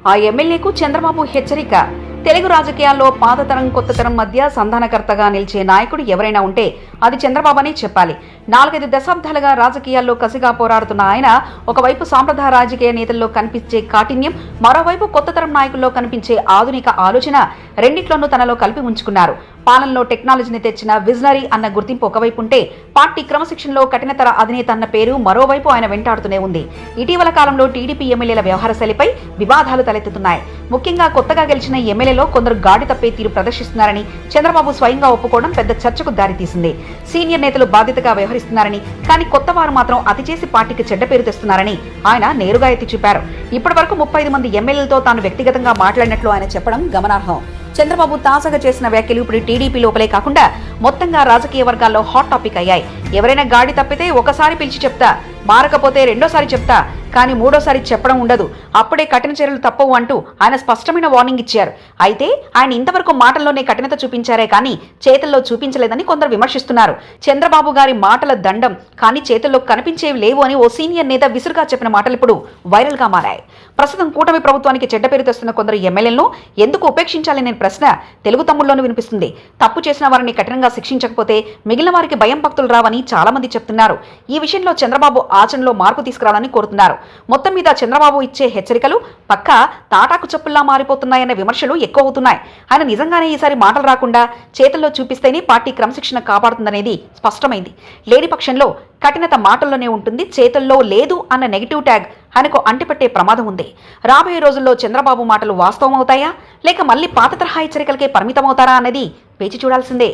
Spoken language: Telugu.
ఆ ఎమ్మెల్యేకు చంద్రబాబు హెచ్చరిక. తెలుగు రాజకీయాల్లో పాతతరం కొత్తతరం మధ్య సంధానకర్తగా నిలిచే నాయకుడు ఎవరైనా ఉంటే అది చంద్రబాబు అని చెప్పాలి. 4-5 దశాబ్దాలుగా రాజకీయాల్లో కసిగా పోరాడుతున్న ఆయన ఒకవైపు సాంప్రదాయ రాజకీయ నేతల్లో కనిపించే కాఠిన్యం, మరోవైపు కొత్తతరం నాయకుల్లో కనిపించే ఆధునిక ఆలోచన రెండిట్లోనూ తనలో కలిపి ఉంచుకున్నారు. పాలనలో టెక్నాలజీని తెచ్చిన విజనరీ అన్న గుర్తింపు ఒకవైపు ఉంటే, పార్టీ క్రమశిక్షణలో కఠినతర అధినేత అన్న పేరు మరోవైపు ఆయన వెంటాడుతూనే ఉంది. ఇటీవల కాలంలో టీడీపీ ఎమ్మెల్యేల వ్యవహార శైలిపై వివాదాలు తలెత్తుతున్నాయి. ముఖ్యంగా కొత్తగా గెలిచిన ఎమ్మెల్యేలో కొందరు గాడి తప్పే తీరు ప్రదర్శిస్తున్నారని చంద్రబాబు స్వయంగా ఒప్పుకోవడం పెద్ద చర్చకు దారితీసింది. సీనియర్ నేతలు బాధ్యతగా వ్యవహరిస్తున్నారని, కానీ కొత్త వారు మాత్రం అతి చేసి పార్టీకి చెడ్డ పేరు తెస్తున్నారని ఆయన నేరుగా ఎత్తి చూపారు. ఇప్పటి వరకు 35 మంది ఎమ్మెల్యేలతో తాను వ్యక్తిగతంగా మాట్లాడినట్లు ఆయన చెప్పడం గమనార్హం. చంద్రబాబు తాజాగా చేసిన వ్యాఖ్యలు ఇప్పుడు టీడీపీ లోపలే కాకుండా మొత్తంగా రాజకీయ వర్గాల్లో హాట్ టాపిక్ అయ్యాయి. ఎవరైనా గాడి తప్పితే ఒకసారి పిలిచి చెప్తా, మారకపోతే రెండోసారి చెప్తా, కానీ మూడోసారి చెప్పడం ఉండదు, అప్పుడే కఠిన చర్యలు తప్పవు అంటూ ఆయన స్పష్టమైన వార్నింగ్ ఇచ్చారు. అయితే ఆయన ఇంతవరకు మాటల్లోనే కఠినత చూపించారే కానీ చేతుల్లో చూపించలేదని కొందరు విమర్శిస్తున్నారు. చంద్రబాబు గారి మాటల దండం, కానీ చేతుల్లో కనిపించేవి లేవు అని ఓ సీనియర్ నేత విసురుగా చెప్పిన మాటలు ఇప్పుడు వైరల్గా మారాయి. ప్రస్తుతం కూటమి ప్రభుత్వానికి చెడ్డ పేరు తెస్తున్న కొందరు ఎమ్మెల్యేలను ఎందుకు ఉపేక్షించాలనే ప్రశ్న తెలుగు తమ్ముళ్లోనూ వినిపిస్తుంది. తప్పు చేసిన వారిని కఠినంగా శిక్షించకపోతే మిగిలిన వారికి భయం భక్తులు రావని చాలా మంది చెప్తున్నారు. ఈ విషయంలో చంద్రబాబు ఆచరణలో మార్పు తీసుకురావాలని కోరుతున్నారు. మొత్తం మీద చంద్రబాబు ఇచ్చే హెచ్చరికలు పక్కా తాటాకు చెప్పుల్లా మారిపోతున్నాయన్న విమర్శలు ఎక్కువ అవుతున్నాయి. ఆయన నిజంగానే ఈసారి మాటలు రాకుండా చేతుల్లో చూపిస్తేనే పార్టీ క్రమశిక్షణ కాపాడుతుందనేది స్పష్టమైంది. లేని పక్షంలో కఠినత మాటల్లోనే ఉంటుంది, చేతుల్లో లేదు అన్న నెగిటివ్ ట్యాగ్ ఆయనకు అంటిపెట్టే ప్రమాదం ఉంది. రాబోయే రోజుల్లో చంద్రబాబు మాటలు వాస్తవం అవుతాయా, లేక మళ్ళీ పాత తరహా హెచ్చరికలకే పరిమితమవుతారా అన్నది వేచి చూడాల్సిందే.